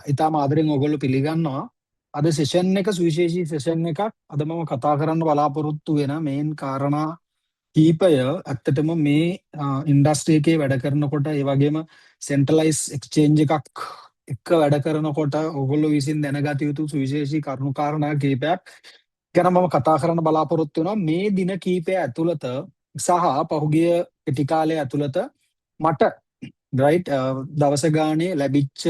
ඉතාම ආදරෙන් ඔයගොල්ලෝ පිළිගන්නවා. අද සෙෂන් එක සුවිශේෂී සෙෂන් එකක්. අද මම කතා කරන්න බලාපොරොත්තු වෙන මේන් කාරණා කීපය ඇත්තටම මේ ඉන්ඩස්ට්‍රි එකේ වැඩ කරනකොට ඒ වගේම සෙන්ට්‍රලයිස් එක්ස්චේන්ජ් එකක් එක්ක වැඩ කරනකොට ඔයගොල්ලෝ විසින් දැනගත යුතු සුවිශේෂී කරුණු කාරණා කීපයක් ගැන මම කතා කරන්න බලාපොරොත්තු වෙනවා. මේ දින කීපය ඇතුළත සහ පහුගිය කෙටි කාලය ඇතුළත මට රයිට් දවස ගානේ ලැබිච්ච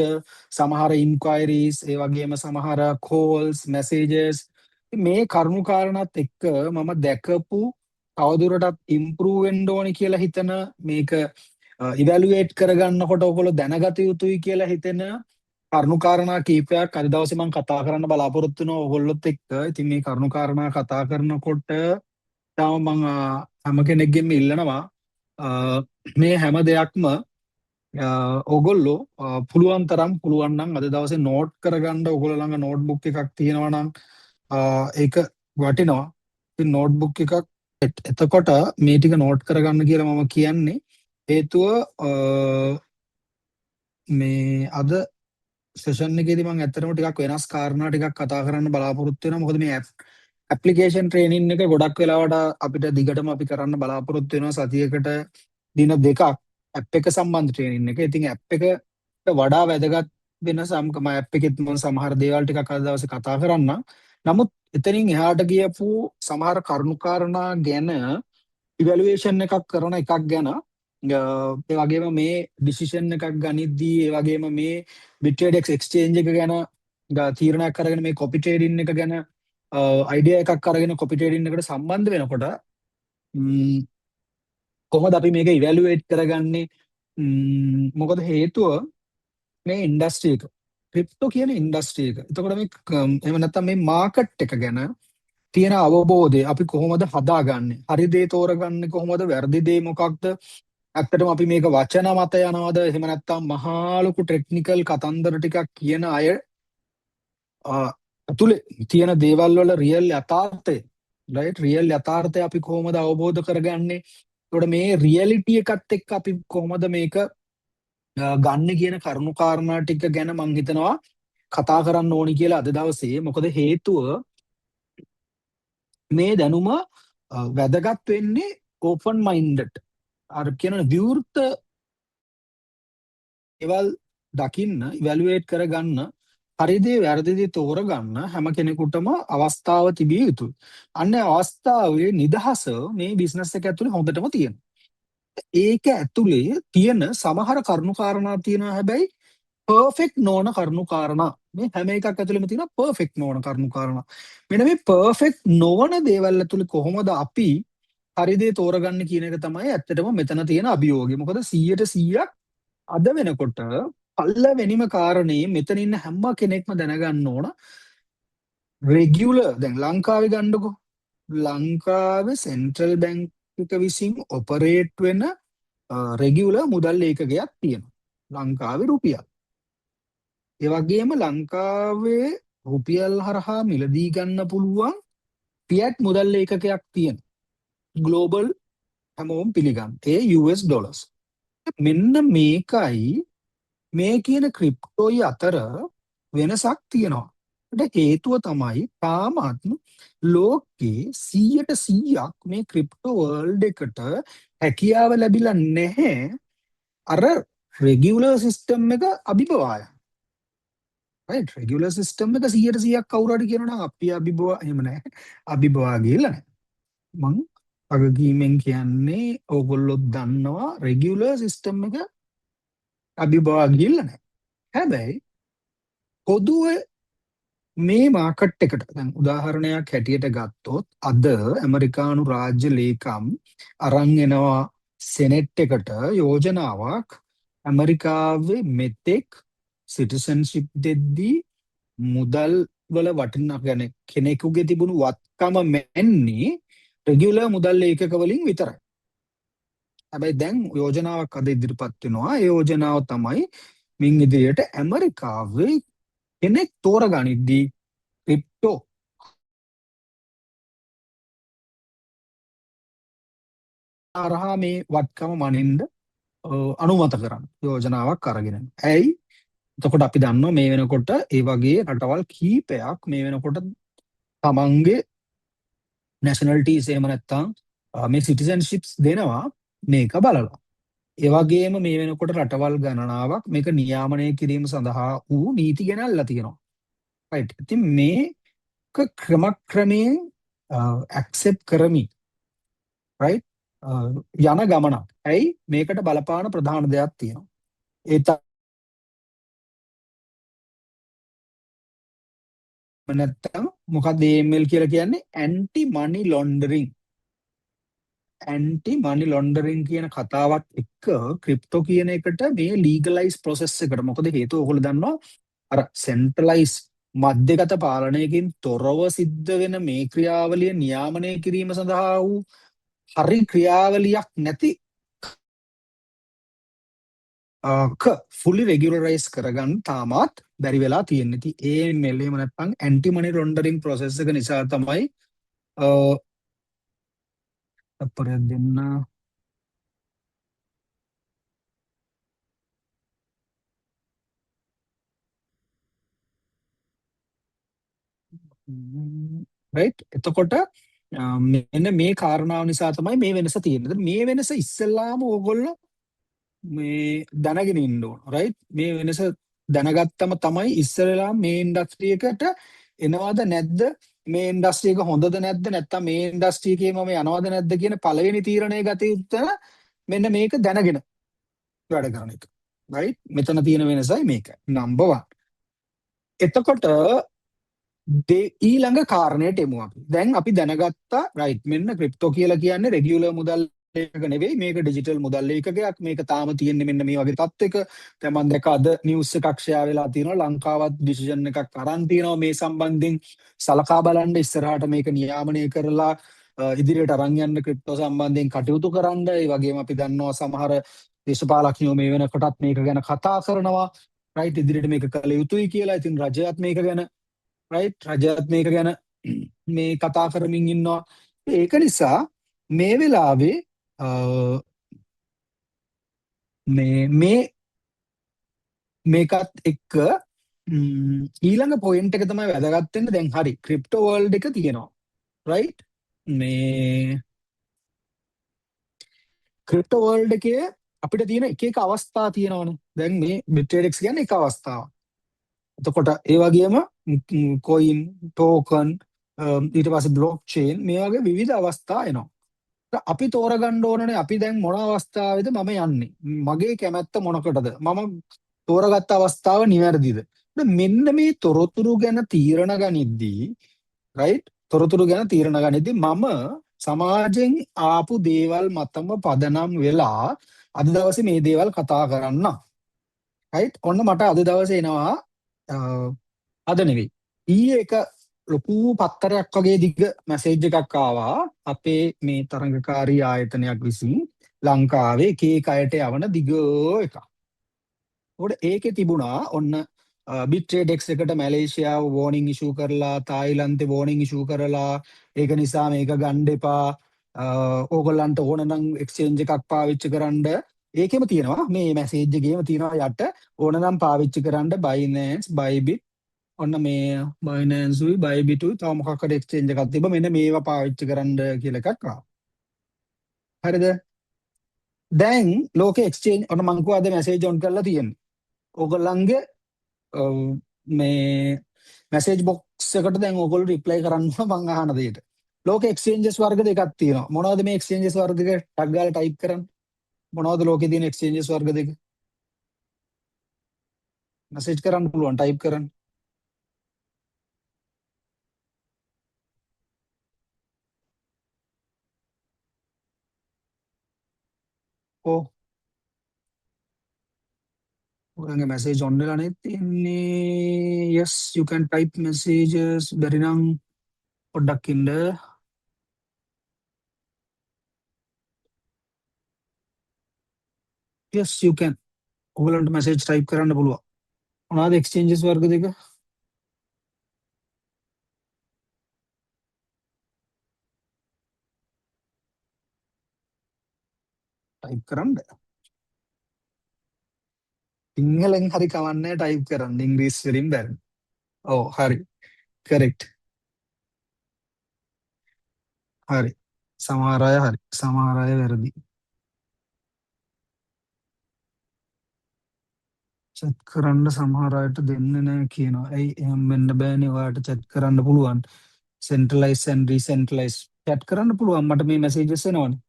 සමහර ඉන්ක්වයරීස් ඒ වගේම සමහර කෝල්ස් මැසේජස් මේ කරුණු කාරණාත් එක්ක මම දැකපු තවදුරටත් ඉම්ප්‍රූව් වෙන්න ඕනි කියලා හිතන මේක ඉවැලුවේට් කරගන්නකොට ඔයගොල්ලෝ දැනගත යුතුයි කියලා හිතෙන කරුණු කාරණා කීපයක් අද දවසේ මම කතා කරන්න බලාපොරොත්තු වෙනවා ඔයගොල්ලොත් එක්ක. ඉතින් මේ කරුණු කාරණා කතා කරනකොට තාම මම හැම කෙනෙක්ගෙම ඉල්ලනවා මේ හැම දෙයක්ම ඔගොල්ලෝ පුළුවන් තරම් පුළුවන් නම් අද දවසේ නෝට් කරගන්න ඔයගොල්ලෝ ළඟ නෝට්බුක් එකක් තියෙනවා නම් ඒක වටිනවා. ඉතින් නෝට්බුක් එකක් එතකොට මේ ටික නෝට් කරගන්න කියලා මම කියන්නේ හේතුව මේ අද සෙෂන් එකේදී මම ඇත්තටම ටිකක් වෙනස් කාරණා ටිකක් කතා කරන්න බලාපොරොත්තු වෙනවා. මොකද මේ ඇප්ලිකේෂන් ට්‍රේනින් එක ගොඩක් වෙලාවට අපිට දිගටම අපි කරන්න බලාපොරොත්තු වෙනවා සතියකට දින දෙකක් ඇප් එක සම්බන්ධ ට්‍රේනින් එක. ඉතින් ඇප් එකට වඩා වැදගත් වෙන සම්කම ඇප් එකෙත් මම සමහර දේවල් ටිකක් අද දවසේ කතා කරන්න. නමුත් එතනින් එහාට ගියපු සමහර කරුණු කාරණා ගැන ඉවැලුවේෂන් එකක් කරන එකක් ගැන ඒ වගේම මේ ඩිසිෂන් එකක් ගනිද්දී ඒ වගේම මේ බිට්‍රේඩ් එක්ස්චේන්ජ් එක ගැන තීරණයක් අරගෙන මේ කොපි ට්‍රේඩින් එක ගැන අයිඩියා එකක් අරගෙන කොපි ට්‍රේඩින් එකට සම්බන්ධ වෙනකොට කොහොමද අපි මේක ඉවැලුවේට් කරගන්නේ? මොකද හේතුව මේ ඉන්ඩස්ට්‍රි එක ක්‍රිප්ටෝ කියන ඉන්ඩස්ට්‍රි එක. එතකොට මේ එහෙම නැත්නම් මේ මාකට් එක ගැන තියෙන අවබෝධය අපි කොහොමද හදාගන්නේ? හරි දේ තෝරගන්නේ කොහොමද? වැරදි දේ මොකක්ද? ඇත්තටම අපි මේක වචන මත යනවද? එහෙම නැත්නම් මහා ලොකු ටෙක්නිකල් කතන්දර ටිකක් කියන අය අතුලේ තියෙන දේවල් වල රියල් යථාර්ථය රයිට් රියල් යථාර්ථය අපි කොහොමද අවබෝධ කරගන්නේ? එතකොට මේ රියැලිටි එකත් එක්ක අපි කොහොමද මේක ගන්න කියන කරුණු කාරණා ටික ගැන මම හිතනවා කතා කරන්න ඕනි කියලා අද දවසේ. මොකද හේතුව මේ දැනුම වැදගත් වෙන්නේ ඕපන් මයින්ඩඩ් අර කියන විවෘත ඒවල් දකින්න ඉවැලුවේට් කරගන්න හරි දේ වැරදි දේ තෝරගන්න හැම කෙනෙකුටම අවස්ථාව තිබිය යුතුයි. අන්න අවස්ථාවේ නිදහස මේ බිස්නස් එක ඇතුලේ හොඳටම තියෙනවා. ඒක ඇතුලේ තියෙන සමහර කරුණු කාරණා තියෙනවා හැබැයි පර්ෆෙක්ට් නොවන කරුණු කාරණා. මේ හැම එකක් ඇතුලේම තියෙන පර්ෆෙක්ට් නොවන කරුණු කාරණා. මෙන්න මේ පර්ෆෙක්ට් නොවන දේවල් ඇතුලේ කොහොමද අපි හරි දේ තෝරගන්නේ කියන එක තමයි ඇත්තටම මෙතන තියෙන අභියෝගය. මොකද 100% අද වෙනකොට පළවෙනිම කාරණේ මෙතන ඉන්න හැම කෙනෙක්ම දැනගන්න ඕන රෙගියුලර් දැන් ලංකාවේ ගන්නකො ලංකාවේ සෙන්ට්‍රල් බැංක් එක විසින් ඔපරේට් වෙන රෙගියුලර් මුදල් ඒකකයක් තියෙනවා ලංකාවේ රුපියල්. ඒ වගේම ලංකාවේ රුපියල් හරහා මිලදී ගන්න පුළුවන් ෆියට් මුදල් ඒකකයක් තියෙනවා. ග්ලෝබල් හැමෝම පිළිගන්න. ඒ US ඩොලර්ස්. මෙන්න මේකයි මේ කියන ක්‍රිප්ටෝයි අතර වෙනසක් තියෙනවා. ඒකට හේතුව තමයි තාමත් ලෝකේ 100% මේ ක්‍රිප්ටෝ වර්ල්ඩ් එකට හැකියාව ලැබිලා නැහැ අර රෙගියුලර් සිස්ටම් එක අභිබවාය. රයිට් රෙගියුලර් සිස්ටම් එක 100% කවුරු හරි කියනවා නම් අපි අභිබවා එහෙම නැහැ. අභිබවා ගිහලා නැහැ. මං අගකීමෙන් කියන්නේ ඕගොල්ලෝ දන්නවා රෙගියුලර් සිස්ටම් එක අභිබවා ගිහලා නැහැ. හැබැයි පොදුවේ මේ මාකට් එකට දැන් උදාහරණයක් හැටියට ගත්තොත් අද ඇමරිකානු රාජ්‍ය ලේකම් අරන් එනවා සෙනෙට් එකට යෝජනාවක් ඇමරිකාවේ මෙතෙක් සිටිසන්ෂිප් දෙද්දී මුදල් වල වටිනා ගැන කෙනෙකුගේ තිබුණු වත්කම මැන්නේ රෙගියුලර් මුදල් ඒකක වලින් විතරයි. හැබැයි දැන් යෝජනාවක් අද ඉදිරිපත් වෙනවා. ඒ යෝජනාව තමයි මින් ඉදිරියට ඇමරිකාවේ කෙනෙක් තෝරගනිද්දී ක්‍රිප්ටෝ හරහා මේ වත්කම මනින්න අනුමත කරන්න යෝජනාවක් අරගෙන. ඇයි එතකොට අපි දන්නවා මේ වෙනකොට ඒ වගේ රටවල් කීපයක් මේ වෙනකොට තමන්ගේ නැෂනලිටීස් එහෙම නැත්නම් මේ සිටිසන්ෂිප්ස් දෙනවා මේක බලලා. ඒ වගේම මේ වෙනකොට රටවල් ගණනාවක් මේක නියාමනය කිරීම සඳහා වූ නීති ගෙනල්ලා තියෙනවා. රයිට්. ඉතින් මේක ක්‍රමක්‍රමයෙන් ඇක්සෙප්ට් කරමින් රයිට් යන ගමනක්. ඇයි මේකට බලපාන ප්‍රධාන දෙයක් තියෙනවා. ඒ නැත්තම් මොකක්ද AML කියලා කියන්නේ ඇන්ටි මනි ලොන්ඩරින්. ඇන්ටි මනි ලොන්ඩරින් කියන කතාවත් එක්ක ක්‍රිප්ටෝ කියන එකට මේ ලීගලයිස් ප්‍රොසෙස් එකට මොකද හේතුව ඔයගොල්ලෝ දන්නවා අර සෙන්ට්‍රලයිස් මධ්‍යගත පාලනයකින් තොරව සිද්ධ වෙන මේ ක්‍රියාවලිය නියාමනය කිරීම සඳහා වූ හරි ක්‍රියාවලියක් නැති ෆුලි රෙගියුලරයිස් කරගන්න තාමත් බැරි වෙලා තියෙන්නේ. ඉතින් AML එහෙම නැත්නම් ඇන්ටි මනි ලොන්ඩරින් ප්‍රොසෙස් එක නිසා තමයි අපරයක් දෙන්න රයිට්. එතකොට මෙන්න මේ කාරණාව නිසා තමයි මේ වෙනස තියෙන්නේ. මේ වෙනස ඉස්සෙල්ලාම ඕගොල්ලෝ මේ දැනගෙන ඉන්න ඕන. රයිට්. මේ වෙනස දැනගත්තම තමයි ඉස්සෙල්ලාම මේ ඉන්ඩස්ට්‍රි එකට එනවද නැද්ද, මේ ඉන්ඩස්ට්‍රි එක හොඳද නැද්ද, නැත්නම් මේ ඉන්ඩස්ට්‍රි එකේ මම යනවද නැද්ද කියන පළවෙනි තීරණය ගත යුත්තේ මෙන්න මේක දැනගෙන වැඩ කරන එක. රයිට්. මෙතන තියෙන වෙනසයි මේක. නම්බර් 1. එතකොට ඊළඟ කාරණයට එමු අපි. දැන් අපි දැනගත්තා රයිට් මෙන්න ක්‍රිප්ටෝ කියලා කියන්නේ රෙගියුලර් මුදල් ඒකක නෙවෙයි මේක ඩිජිටල් මුදල් ඒකකයක්. මේක තාම තියෙන්නේ මෙන්න මේ වගේ තත්ත්වයක. දැන් මම දැක්ක අද නිවුස් එකක් ෂෙයා වෙලා තියෙනවා ලංකාවත් ඩිසිෂන් එකක් අරන් තියෙනවා මේ සම්බන්ධයෙන් සලකා බලන්න ඉස්සරහට මේක නියාමනය කරලා ඉදිරියට අරන් යන්න ක්‍රිප්ටෝ සම්බන්ධයෙන් කටයුතු කරන්න. ඒ වගේම අපි දන්නවා සමහර දේශපාලකයෝ මේ වෙනකොටත් මේක ගැන කතා කරනවා. රයිට් ඉදිරියට මේක කළ යුතුයි කියලා. ඉතින් රජයත් මේක ගැන රයිට් රජයත් මේක ගැන මේ කතා කරමින් ඉන්නවා. ඒක නිසා මේ වෙලාවේ මේ මේකත් එක්ක ඊළඟ පොයින්ට් එක තමයි වැදගත් වෙන්නේ. දැන් හරි ක්‍රිප්ටෝ වර්ල්ඩ් එක තියෙනවා. රයිට් මේ ක්‍රිප්ටෝ වර්ල්ඩ් එකේ අපිට තියෙන එක එක අවස්ථා තියෙනවනේ. දැන් මේ Bittrex කියන්නේ එක අවස්ථාවක්. එතකොට ඒ වගේම කොයින් ටෝකන් ඊට පස්සේ බ්ලොක් චේන් මේ වගේ විවිධ අවස්ථා එනවා. අපි තෝරගන්න ඕනනේ අපි දැන් මොන අවස්ථාවේද මම යන්නේ. මගේ කැමැත්ත මොනකටද? මම තෝරගත්ත අවස්ථාව නිවැරදිද? මෙන්න මේ තොරතුරු ගැන තීරණ ගනිද්දී රයිට් තොරතුරු ගැන තීරණ ගනිද්දී මම සමාජයෙන් ආපු දේවල් මතම පදනම් වෙලා අද දවසේ මේ දේවල් කතා කරන්න. රයිට් ඔන්න මට අද දවසේ එනවා අද නෙවෙයි. ඊයේ එක ලොකු පත්තරයක් වගේ දිග මැසේජ් එකක් ආවා අපේ මේ තරඟකාරී ආයතනයක් විසින් ලංකාවේ එක එක අයට යවන දිග එකක්. උඩ ඒකේ තිබුණා ඔන්න බිට්‍රේඩෙක්ස් එකට මැලේසියාව වෝනින් ඉෂූ කරලා තායිලන්තේ වෝනින් ඉෂූ කරලා ඒක නිසා මේක ගන්න එපා ඕගොල්ලන්ට ඕන නම් එක්ස්චේන්ජ් එකක් පාවිච්චි කරන්න ඒකෙම තියෙනවා මේ මැසේජ් එකේම තියෙනවා යට ඕන නම් පාවිච්චි කරන්න Binance Bybit ඔන්න මේ Binance Bybit තව මොකක් හරි එක්ස්චේන්ජ් එකක් තිබ්බ මෙන්න මේවා පාවිච්චි කරන්න කියලා එකක් ආවා. හරිද? දැන් ලෝකේ එක්ස්චේන්ජ් ඔන්න මං කිව්වා අද මැසේජ් ඔන් කරලා තියෙන්නේ. ඕගොල්ලන්ගේ මේ මැසේජ් බොක්ස් එකට දැන් ඕගොල්ලෝ රිප්ලයි කරන්න මං අහන දෙයට. ලෝකේ එක්ස්චේන්ජස් වර්ග දෙකක් තියෙනවා. මොනවද මේ එක්ස්චේන්ජස් වර්ග දෙක? ටග් ගාලා ටයිප් කරන්න. මොනවද ලෝකේ තියෙන එක්ස්චේන්ජස් වර්ග දෙක? මැසේජ් කරන්න පුළුවන් ටයිප් කරන්න. ඕ ඔයගේ මැසේජ් ඔන් වෙලා නේ තියෙන්නේ. yes you can type messages බැරි නම් පොඩ්ඩක් ඉන්න. yes you can ඔයගලන්ට මැසේජ් ටයිප් කරන්න පුළුවන්. මොනවද එක්ස්චේන්ජස් වර්ග දෙක? ටයිප් කරන්න. සිංහලෙන් හරි කවන්නේ ටයිප් කරන්න ඉංග්‍රීසි වලින් බැරි. ඔව් හරි. කරෙක්ට්. හරි. සමහර අය හරි. සමහර අය වැරදි. චැට් කරන්න සමහර අයට දෙන්නේ නැහැ කියනවා. ඇයි එහෙම වෙන්න බෑනේ ඔයාලට චැට් කරන්න පුළුවන්. සෙන්ට්‍රලයිස් and ඩිසෙන්ට්‍රලයිස් චැට් කරන්න පුළුවන් මට මේ මැසේජස් එනවනේ.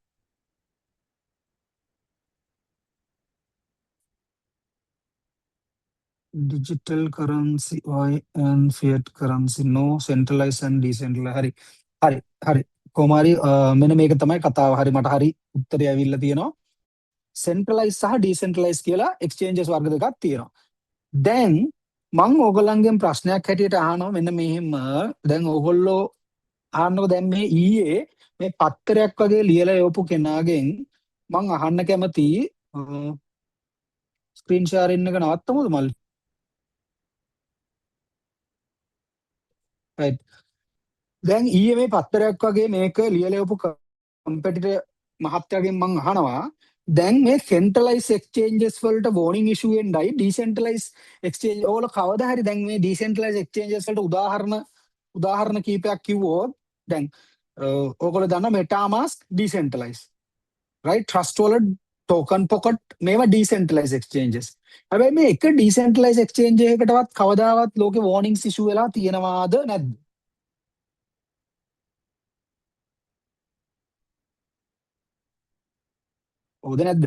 Digital currency and fiat currency no centralized and decentralized හරි. හරි. හරි. කොහොම හරි මෙන්න මේක තමයි කතාව. හරි මට හරි උත්තරය ඇවිල්ලා තියෙනවා. සෙන්ට්‍රලයිස් සහ ඩීසෙන්ට්‍රලයිස් කියලා එක්ස්චේන්ජස් වර්ග දෙකක් තියෙනවා. දැන් මං ඕගොල්ලන්ගෙන් ප්‍රශ්නයක් හැටියට අහනවා මෙන්න මෙහෙම. දැන් ඕගොල්ලෝ අහන්නකො දැන් මේ ඊයේ මේ පත්තරයක් වගේ ලියලා යවපු කෙනාගෙන් මං අහන්න කැමති ස්ක්‍රීන් ෂෙයාරින් එක නවත්තමුද මල්ලි? right. දැන් ඊයේ මේ පත්තරයක් වගේ මේක ලියලා යවපු කම්පිටිටර් මහත්තයාගෙන් මං අහනවා දැන් මේ සෙන්ට්‍රලයිස් එක්ස්චේන්ජස් වලට වෝනින් ඉෂුව වෙන්නයි ඩිසෙන්ට්‍රලයිස් එක්ස්චේන්ජ් ඕල කවදා හරි දැන් මේ ඩිසෙන්ට්‍රලයිස් එක්ස්චේන්ජස් වලට උදාහරණ කීපයක් කිව්වොත් දැන් ඕගොල්ලෝ දන්න මෙටාමාස්ක් ඩිසෙන්ට්‍රලයිස් රයිට් ට්‍රස්ට් වල ටෝකන් පොකට් මේවා ඩිසෙන්ට්‍රලයිස් එක්ස්චේන්ජස්. හැබැයි මේ එක ඩිසෙන්ට්‍රලයිස් එක්ස්චේන්ජ් එකකටවත් කවදාවත් ලෝකේ වෝනින්ග්ස් ඉෂු වෙලා තියෙනවාද නැද්ද? හොද නැද්ද?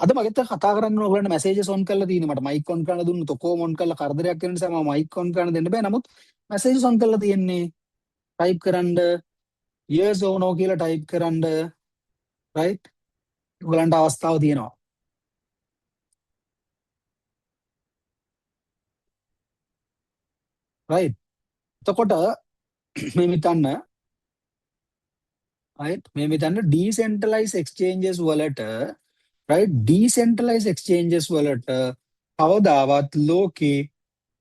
අද මගෙත් කතා කරන්න ඔයගලන්ට මැසේජස් ඔන් කරලා තියෙනවා. මට මයික් ඔන් කරලා දුන්නොත් ඔක්කොම ඔන් කරලා කරදරයක් වෙන නිසා මම මයික් ඔන් කරන්න දෙන්න බෑ. නමුත් මැසේජස් ඔන් කරලා තියෙන්නේ. ටයිප් කරන්න yes or no කියලා ටයිප් කරන්න right. ඔයගලන්ට අවස්ථාව තියෙනවා. right. එතකොට මේ හිතන්න right මේ හිතන්න ඩීසෙන්ට්‍රලයිස් එක්ස්චේන්ජස් වලට right ඩීසෙන්ට්‍රලයිස් එක්ස්චේන්ජස් වලට කවදාවත් ලෝකේ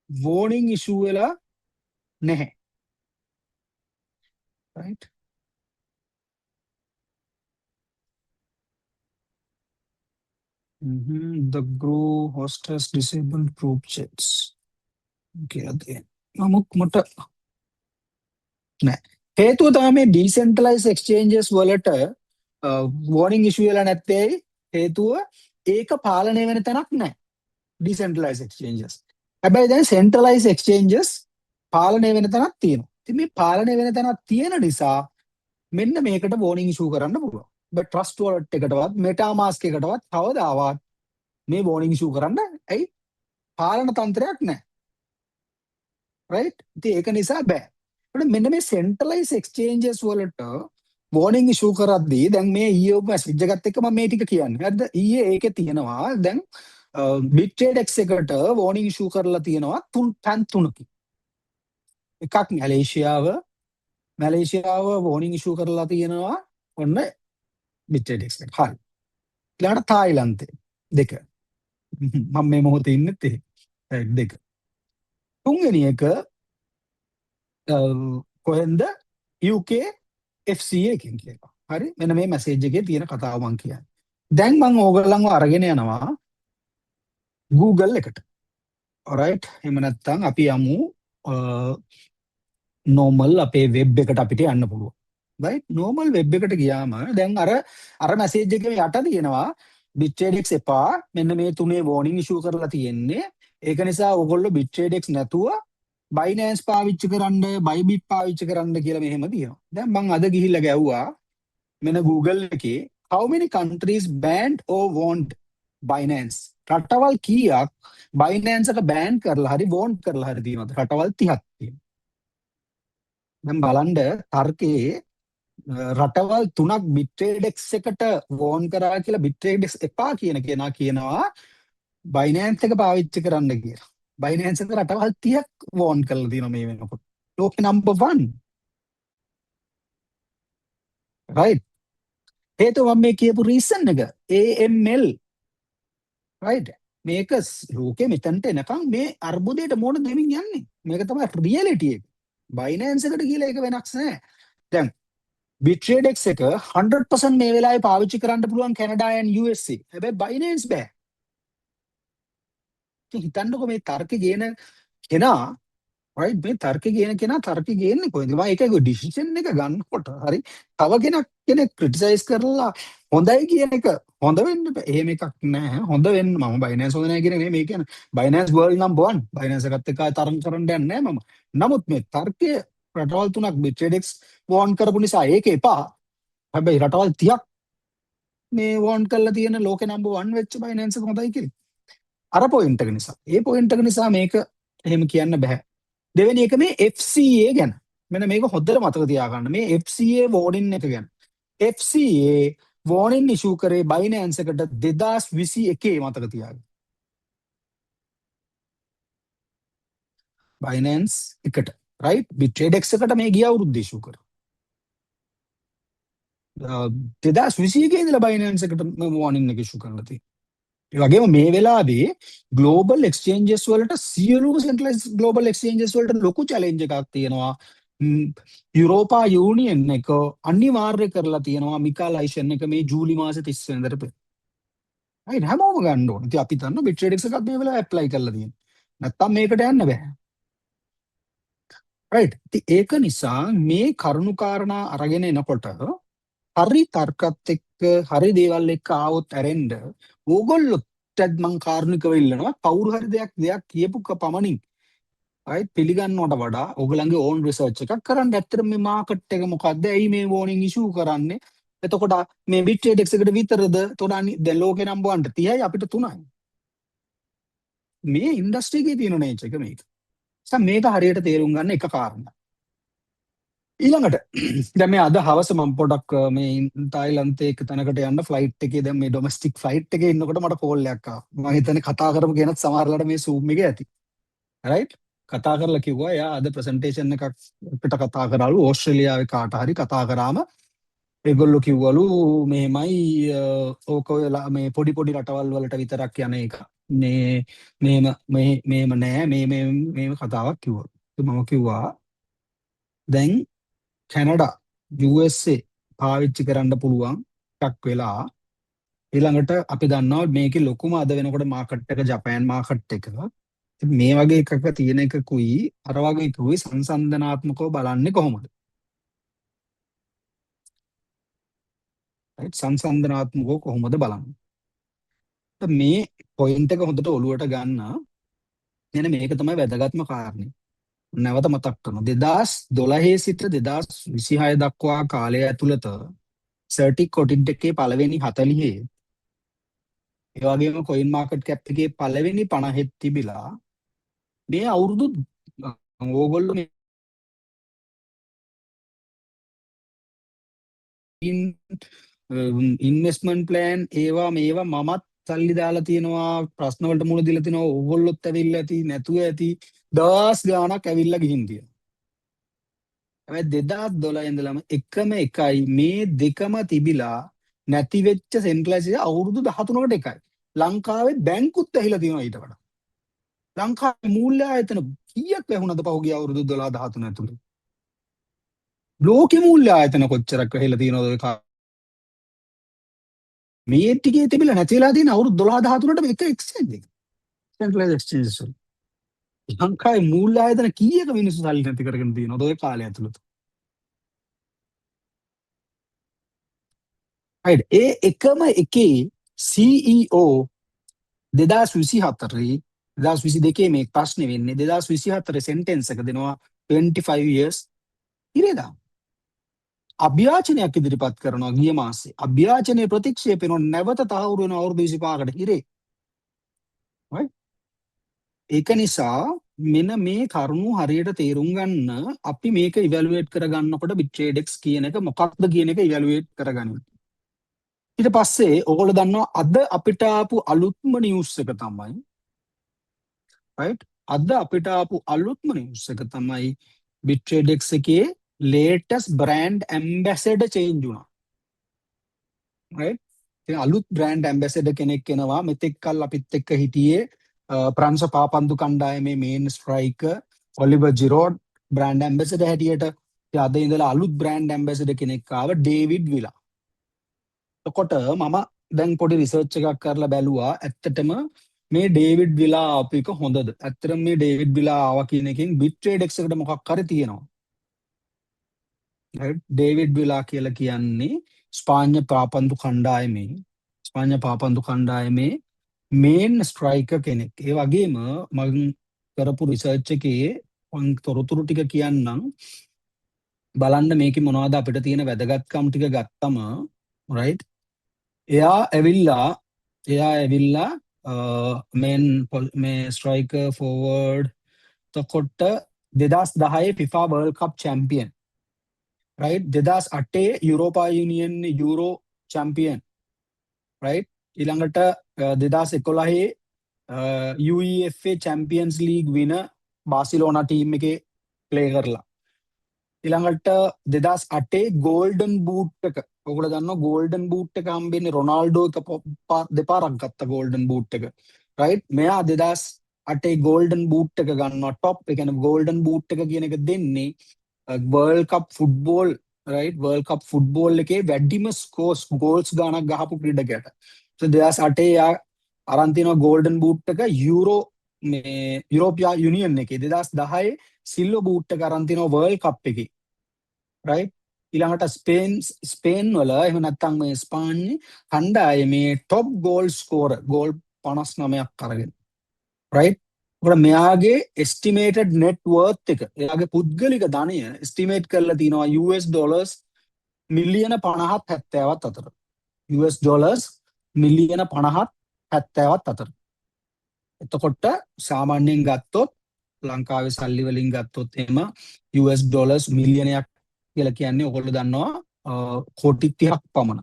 වෝනින් ඉෂු වෙලා නැහැ. right. The group host has disabled group chats. කියලා තියෙනවා. නමුත් මට නෑ. හේතුව තමයි මේ ඩීසෙන්ට්‍රලයිස් එක්ස්චේන්ජස් වලට වෝනින් ඉෂු වෙලා නැත්තේ ඇයි? හේතුව ඒක පාලනය වෙන තැනක් නැහැ. ඩීසෙන්ට්‍රලයිස් එක්ස්චේන්ජස්. හැබැයි දැන් සෙන්ට්‍රලයිස් එක්ස්චේන්ජස් පාලනය වෙන තැනක් තියෙනවා. ඉතින් මේ පාලනය වෙන තැනක් තියෙන නිසා මෙන්න මේකට වෝනින් ඉෂු කරන්න පුළුවන්. බට් ට්‍රස්ට් වොලට් එකටවත් මෙටාමාස්ක් එකටවත් කවදාවත් මේ වෝනින් ඉෂු කරන්න ඇයි? පාලන තන්ත්‍රයක් නැහැ. right. ඉතින් ඒක නිසා බෑ. ඒකට මෙන්න මේ සෙන්ට්‍රලයිස් එක්ස්චේන්ජස් වලට වෝනින් ඉෂු කරද්දී දැන් මේ ඊයේ ඔබ මැසේජ් එකත් එක්ක මම මේ ටික කියන්නේ. හරිද? ඊයේ ඒකේ තියෙනවා දැන් BitTradex එකට වෝනින් ඉෂු කරලා තියෙනවා තැන් තුනකින්. එකක් මැලේසියාව වෝනින් ඉෂු කරලා තියෙනවා ඔන්න BitTradex එක. හරි. ඊළඟට තායිලන්තේ දෙක. මම මේ මොහොතේ ඉන්නෙත් එහෙ. දෙක. තුන්වෙනි එක කොහෙන්ද? UK FCA එකෙන් කියලා. හරි මෙන්න මේ මැසේජ් එකේ තියෙන කතාව මං කියන්නේ. දැන් මං ඕගොල්ලන්ව අරගෙන යනවා Google එකට. alright එහෙම නැත්නම් අපි යමු normal අපේ වෙබ් එකට අපිට යන්න පුළුවන්. right normal වෙබ් එකට ගියාම දැන් අර මැසේජ් එකේ යට තියෙනවා BitTradex එපා මෙන්න මේ තුනේ warning issue කරලා තියෙන්නේ. ඒක නිසා ඕගොල්ලෝ BitTradex නැතුව Binance පාවිච්චි කරන්න, Bybit පාවිච්චි කරන්න කියලා මෙහෙම තියෙනවා. දැන් මං අද ගිහිල්ලා ගැව්වා මෙන්න Google එකේ how many countries banned or warned Binance? රටවල් කීයක් Binance එක බෑන් කරලා හරි වෝන් කරලා හරි තියෙනවද? රටවල් 30ක් තියෙනවා. දැන් බලන්න තර්කයේ රටවල් 3ක් BitTradex එකට වෝන් කරා කියලා BitTradex එපා කියන කෙනා කියනවා Binance එක පාවිච්චි කරන්න කියලා. Binance එක රටවල් 30ක් වෝන් කරලා තියෙනවා මේ වෙනකොට. ලෝකේ number 1. right. හේතුව මම මේ කියපු රීසන් එක AML right. මේක ලෝකෙ මෙතනට එනකම් මේ අර්බුදයට මොන දෙමින් යන්නේ. මේක තමයි රියැලිටි එක. Binance එකට කියලා ඒක වෙනස් නෑ. දැන් BitTradex එක 100% මේ වෙලාවේ පාවිච්චි කරන්න පුළුවන් කැනඩා and USA. හැබැයි Binance බෑ. හිතන්නකො මේ තර්ක ගේන කෙනා right මේ තර්ක ගේන කෙනා තර්ක ගේන්නේ කොහෙන්ද? මම ඒක ඩිසිෂන් එක ගන්නකොට හරි තව කෙනෙක් ක්‍රිටිසයිස් කරලා හොඳයි කියන එක හොඳ වෙන්න බෑ. එහෙම එකක් නැහැ. හොඳ වෙන්න මම බයිනෑන්ස් හොඳ නැහැ කියන එක නෙමෙයි කියන්නේ. Binance world number 1. බයිනෑන්ස් එකත් එක්ක තරම් කරන්න යන්නේ නැහැ මම. නමුත් මේ තර්කයේ රටවල් 3ක් BitTradex වෝන් කරපු නිසා ඒක එපා. හැබැයි රටවල් 30ක් මේ වෝන් කරලා තියෙන ලෝකේ නම්බර් 1 වෙච්ච බයිනෑන්ස් එක හොඳයි කියලා. අර පොයින්ට් එක නිසා. ඒ පොයින්ට් එක නිසා මේක එහෙම කියන්න බෑ. දෙවෙනි එක මේ FCA ගැන. මෙන්න මේක හොද්දට මතක තියාගන්න. මේ FCA වෝනින් එක ගැන. FCA වෝනින් ඉෂුව කරේ බයිනෑන්ස් එකට 2021 මතක තියාගන්න. බයිනෑන්ස් එකට right BitTradex එකට මේ ගිය අවුරුද්ද ඉෂුව කරා. 2021 ඉඳලා බයිනෑන්ස් එකට වෝනින් එක ඉෂුව කරලා තියෙනවා. ඒ වගේම මේ වෙලාවේ ග්ලෝබල් එක්ස්චේන්ජස් වලට සියලුම සෙන්ට්‍රලයිස් ග්ලෝබල් එක්ස්චේන්ජස් වලට ලොකු චැලෙන්ජ් එකක් තියෙනවා. යුරෝපා යූනියන් එක අනිවාර්ය කරලා තියෙනවා මිකාලයිසන් එක මේ ජූලි මාසේ 30 වෙනිදාට පෙර. right හැමෝම ගන්න ඕනේ. ඉතින් අපි දන්නවා BitTradex එකත් මේ වෙලාවේ ඇප්ලයි කරලා තියෙනවා. නැත්තම් මේකට යන්න බෑ. right ඉතින් ඒක නිසා මේ කරුණු කාරණා අරගෙන එනකොට හරි තර්කත් එක්ක හරි දේවල් එක්ක ආවොත් ඇරෙන්න ඕගොල්ලොත් මං කාරුණිකව ඉල්ලනවා කවුරු හරි දෙයක් කියපු පමණින් right පිළිගන්නවට වඩා ඕගලන්ගේ ඕන් රිසර්ච් එකක් කරන්න. ඇත්තටම මේ මාකට් එක මොකද්ද? ඇයි මේ වෝනින් ඉෂුව කරන්නේ? එතකොට මේ BitTradex එකට විතරද? එතකොට දැන් ලෝකේ නම්බර් 1ට 30යි අපිට 3යි. මේ ඉන්ඩස්ට්‍රි එකේ තියෙන නේචර් එක මේක. මේක හරියට තේරුම් ගන්න එක කාරණා. ඊළඟට දැන් මේ අද හවස මම පොඩක් මේ තායිලන්තේ එක තැනකට යන්න ෆ්ලයිට් එකේ දැන් මේ ඩොමස්ටික් ෆ්ලයිට් එකේ ඉන්නකොට මට කෝල් එකක් ආවා. මම හිතන්නේ කතා කරපු කෙනත් සමහරලාට මේ Zoom එකේ ඇති. right කතා කරලා කිව්වා එයා අද ප්‍රසන්ටේෂන් එකක් අපිට කතා කරාලු ඕස්ට්‍රේලියාවේ කාට හරි කතා කරාම ඒගොල්ලෝ කිව්වලු මෙහෙමයි ඕක ඔයලා මේ පොඩි පොඩි රටවල් වලට විතරක් යන එක. මේම නෑ මේ කතාවක් කිව්වා. මම කිව්වා දැන් කැනඩා USA පාවිච්චි කරන්න පුළුවන් එකක් වෙලා ඊළඟට අපි දන්නවා මේකේ ලොකුම අද වෙනකොට මාකට් එක ජපාන් මාකට් එක. මේ වගේ එකක තියෙන එකකුයි අර වගේ එකකුයි සංසන්දනාත්මකව බලන්නේ කොහොමද? right සංසන්දනාත්මකව කොහොමද බලන්නේ? මේ පොයින්ට් එක හොඳට ඔලුවට ගන්න. එන මේක තමයි වැදගත්ම කාරණේ. නැවත මතක් කරනවා 2012 සිට 2026 දක්වා කාලය ඇතුළත සර්ටික් කොටින්ට් එකේ පළවෙනි 40 ඒ වගේම කොයින් මාකට් කැප් එකේ පළවෙනි 50 තිබිලා මේ අවුරුදු ඕගොල්ලෝ මේ ඉන්වෙස්ට්මන්ට් ප්ලෑන් ඒවා මේවා මමත් සල්ලි දාලා තියෙනවා ප්‍රශ්න වලට මුහුණ දීලා තිනවා ඕගොල්ලොත් ඇවිල්ලා ඇති නැතුව ඇති දවස් ගාණක් ඇවිල්ලා ගිහින් තියෙනවා. හැබැයි 2012 ඉඳලම එකම එකයි මේ දෙකම තිබිලා නැති වෙච්ච සෙන්ට්‍රලයිසේෂන් අවුරුදු 13කට එකයි. ලංකාවේ බැංකුත් ඇහිලා තියෙනවා ඊට වඩා. ලංකාවේ මූල්‍ය ආයතන කීයක් වැහුණද පහුගිය අවුරුදු 12 13 ඇතුළේ? ලෝකෙ මූල්‍ය ආයතන කොච්චරක් වැහිලා තියෙනවද ඔය මේ ටිකේ තිබිලා නැතිලා තියෙන අවුරුදු 12 13ට එක එක්ස්චේන්ජ් එක. සෙන්ට්‍රලයිස් එක්ස්චේන්ජස් වල. ලංකාවේ මූල්‍ය ආයතන කීයක මිනිස්සු සල්ලි නැති කරගෙන තියෙනවද ඔය කාලය ඇතුළත? right ඒ එකම එකේ CEO 2024 2022 මේ ප්‍රශ්නේ වෙන්නේ 2024 සෙන්ටෙන්ස් එක දෙනවා 25 years ඉරේදා. අභ්‍යාචනයක් ඉදිරිපත් කරනවා ගිය මාසේ. අභ්‍යාචනයේ ප්‍රතික්ෂේප වෙනවා නැවත තහවුරු වෙන අවුරුදු 25කට ඉරේ. right ඒක නිසා මෙන්න මේ කරුණු හරියට තේරුම් ගන්න අපි මේක ඉවැලුවේට් කරගන්නකොට BitTradex කියන එක මොකක්ද කියන එක ඉවැලුවේට් කරගන්න. ඊට පස්සේ ඕගොල්ලෝ දන්නවා අද අපිට ආපු අලුත්ම නිවුස් එක තමයි right අද අපිට ආපු අලුත්ම නිවුස් එක තමයි BitTradex එකේ latest brand ambassador change වුණා. right ඉතින් අලුත් brand ambassador කෙනෙක් එනවා. මෙතෙක් කල් අපිත් එක්ක හිටියේ ප්‍රංශ පාපන්දු කණ්ඩායමේ මේන් ස්ට්‍රයිකර් ඔලිවර් ජිරෝඩ් brand ambassador හැටියට. ඉතින් අද ඉඳලා අලුත් brand ambassador කෙනෙක් ආව ඩේවිඩ් විලා. එතකොට මම දැන් පොඩි රිසර්ච් එකක් කරලා බැලුවා ඇත්තටම මේ ඩේවිඩ් විලා ආපු එක හොඳද? ඇත්තටම මේ ඩේවිඩ් විලා ආවා කියන එකෙන් බිට් ට්‍රේඩ් එකට මොකක් හරි තියෙනවා. right? ඩේවිඩ් විලා කියලා කියන්නේ ස්පාඤ්ඤ පාපන්දු කණ්ඩායමේ මේන් ස්ට්‍රයිකර් කෙනෙක්. ඒ වගේම මම කරපු රිසර්ච් එකේ මම තොරතුරු ටික කියන්නම්. බලන්න මේකේ මොනවද අපිට තියෙන වැදගත්කම් ටික ගත්තම right? එයා ඇවිල්ලා මේ ස්ට්‍රයිකර් ෆෝවර්ඩ් තකොට 2010 FIFA World Cup champion. right? 2008 යුරෝපා යුනියන් යුරෝ චැම්පියන්. right? ඊළඟට 2011 UEFA චැම්පියන්ස් ලීග් වින බාසිලෝනා ටීම් එකේ ප්ලේ කරලා. ඊළඟට 2008 ගෝල්ඩන් බූට් එක. ඔයගොල්ලෝ දන්නවා ගෝල්ඩන් බූට් එක හම්බෙන්නේ රොනාල්ඩෝ දෙපාරක් ගත්ත ගෝල්ඩන් බූට් එක. right? මෙයා 2008 ගෝල්ඩන් බූට් එක ගන්නවා টপ. ඒ කියන්නේ ගෝල්ඩන් බූට් එක කියන එක දෙන්නේ වර්ල්ඩ් කප් ෆුට්බෝල් right? වර්ල්ඩ් කප් ෆුට්බෝල් එකේ වැඩිම ගෝල්ස් ගාණක් ගහපු ක්‍රීඩකයාට. so 2008 යා අරන් තිනවා ගෝල්ඩන් බූට් එක යුරෝපියා යුනියන් එකේ. 2010 සිල්වර් බූට් එක අරන් තිනවා වර්ල්ඩ් කප් එකේ. right? ඊළඟට ස්පේන් වල එහෙම නැත්නම් මේ ස්පාඤ්ඤ කණ්ඩායමේ টপ ගෝල් ස්කෝරර් ගෝල් 59ක් අරගෙන. right? ඔකට මෙයාගේ එස්ටිමේටඩ් net worth එක එයාගේ පුද්ගලික ධනය එස්ටිමේට් කරලා තිනවා US ඩොලර්ස් මිලියන 50ත් 70ත් අතර. US ඩොලර්ස් මිලියන 50ත් 70ත් අතර. එතකොට සාමාන්‍යයෙන් ගත්තොත් ලංකාවේ සල්ලි වලින් ගත්තොත් එහෙම US ඩොලර්ස් මිලියනයක් කියලා කියන්නේ ඔයගොල්ලෝ දන්නවා කෝටි 30ක් පමණ.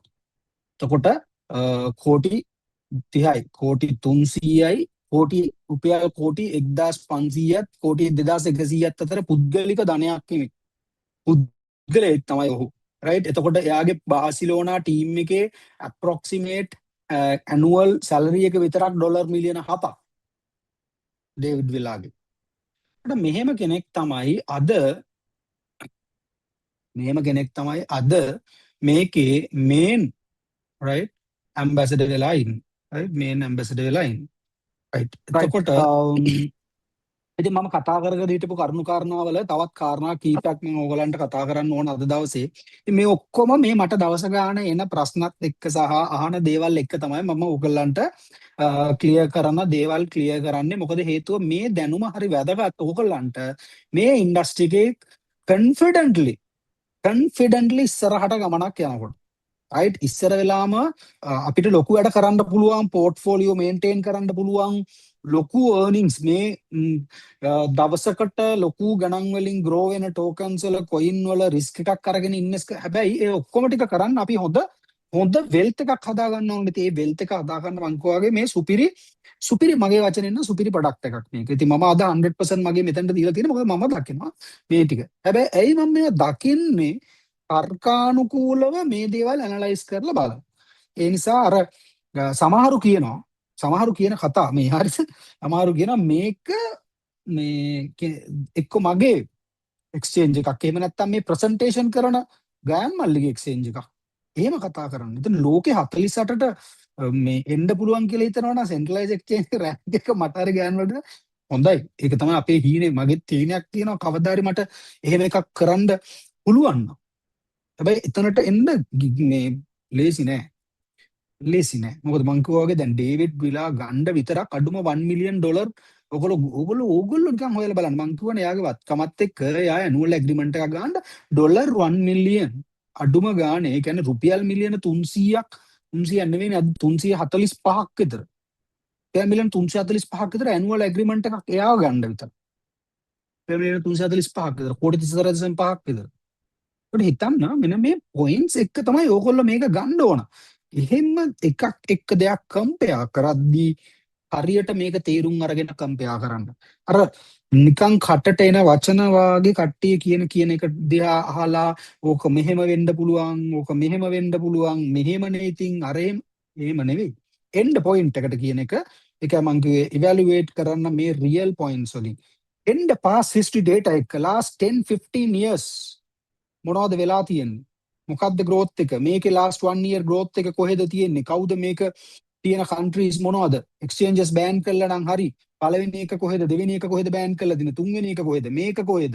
එතකොට කෝටි 30යි කෝටි 300යි කෝටි රුපියල් කෝටි 1500ත් කෝටි 2100ත් අතර පුද්ගලික ධනයක් කෙනෙක්. පුද්ගලයෙක් තමයි ඔහු. right? එතකොට එයාගේ බාසිලෝනා ටීම් එකේ approximate annual salary එක විතරක් ඩොලර් මිලියන 7ක්. ඩේවිඩ් විලාගේ. මෙහෙම කෙනෙක් තමයි අද මේකේ මේන් right? ambassador වෙලා ඉන්නේ. right? මේන් ambassador වෙලා ඉන්නේ. right? එතකොට ඉතින් මම කතා කර හිටපු කරුණු කාරණාවල තවත් කාරණා කීපයක් මම ඕගලන්ට කතා කරන්න ඕන අද දවසේ. ඉතින් මේ ඔක්කොම මේ මට දවස ගාන එන ප්‍රශ්නත් එක්ක සහ අහන දේවල් එක්ක තමයි මම ඕගලන්ට ක්ලියර් කරන දේවල් ක්ලියර් කරන්නේ. මොකද හේතුව මේ දැනුම හරි වැදගත් ඕගලන්ට මේ ඉන්ඩස්ට්‍රි එකේ confidently ඉස්සරහට ගමනක් යනකොට. right? ඉස්සර වෙලාම අපිට ලොකු වැඩ කරන්න පුළුවන්, පෝර්ට්ෆෝලියෝ මේන්ටේන් කරන්න පුළුවන්, ලොකු earnings මේ දවසකට ලොකු ගණන් වලින් grow වෙන tokens වල coin වල risk එකක් අරගෙන ඉන්නස්. හැබැයි ඒ ඔක්කොම ටික කරන්න අපි හොඳ wealth එකක් හදා ගන්න ඕනේ. ඒ wealth එක හදා ගන්න මං වගේ මේ සුපිරි මගේ වචනෙන් නම් සුපිරි ප්‍රොඩක්ට් එකක් මේක. ඉතින් මම අද 100% මගේ මෙතනට දීලා තියෙනවා. මොකද මම දකිනවා මේ ටික. හැබැයි ඇයි මම මේවා දකින්නේ? තර්කානුකූලව මේ දේවල් ඇනලයිස් කරලා බලන්න. ඒ නිසා අර සමහරු කියන කතා මේ හරිද? සමහරු කියනවා මේක මේ එක්ක මගේ එක්ස්චේන්ජ් එකක්. එහෙම නැත්නම් මේ ප්‍රසන්ටේෂන් කරන ගෑන් මල්ලිගේ එක්ස්චේන්ජ් එකක්. එහෙම කතා කරන්න. ඉතින් ලෝකේ 48ට මේ එන්න පුළුවන් කියලා හිතනවා නම් සෙන්ට්‍රලයිස් එක්ස්චේන්ජ් රෑන්ක් එක මට හරි ගෑන් වලට හොඳයි. ඒක තමයි අපේ හීනේ. මගේ තීනයක් තියෙනවා කවදා හරි මට එහෙම එකක් කරන්න පුළුවන් නම්. හැබැයි එතනට එන්න මේ ලේසි නෑ. මොකද මං කිව්වා වගේ දැන් ඩේවිඩ් විලා ගන්න විතරක් අඩුම $1 million ඕගොල්ලෝ නිකන් හොයලා බලන්න. මං කියවනේ යාගේ වත්කමත් එක්ක යා ඇනුවල් ඇග්‍රීමන්ට් එකක් ගන්න $1 million අඩුම ගානේ. ඒ කියන්නේ රුපියල් මිලියන 300ක් නෙවෙයි 345ක් විතර. රුපියල් මිලියන 345ක් විතර ඇනුවල් ඇග්‍රීමන්ට් එකක් එයාව ගන්න විතර. රුපියල් මිලියන 345ක් විතර කෝටි 34.5ක් විතර. ඒකට හිතන්න මෙන්න මේ පොයින්ට්ස් එක තමයි ඕගොල්ලෝ මේක ගන්න ඕන. එහෙම එකක් එක්ක දෙයක් කම්පෙයා කරද්දී හරියට මේක තේරුම් අරගෙන කම්පෙයා කරන්න. අර නිකන් කටට එන වචන වාගේ කට්ටිය කියන එක දිහා අහලා ඕක මෙහෙම වෙන්න පුළුවන්, ඕක මෙහෙම වෙන්න පුළුවන්, මෙහෙමනේ ඉතින් අර එහෙම නෙවෙයි. එන්ඩ් පොයින්ට් එකට කියන එක ඒක මම කිව්වේ ඉවැලුවේට් කරන්න මේ රියල් පොයින්ට්ස් වලින්. එන්ඩ් පාස් හිස්ටරි ඩේටා එක last 10-15 years මොනවද වෙලා තියෙන්නේ? මොකක්ද growth එක? මේකේ last 1 year growth එක කොහෙද තියෙන්නේ? කවුද මේක තියෙන කන්ට්‍රීස් මොනවද? එක්ස්චේන්ජස් බෑන් කළා නම් හරි. පළවෙනි එක කොහෙද? දෙවෙනි එක කොහෙද බෑන් කළා දින? තුන්වෙනි එක කොහෙද? මේක කොහෙද?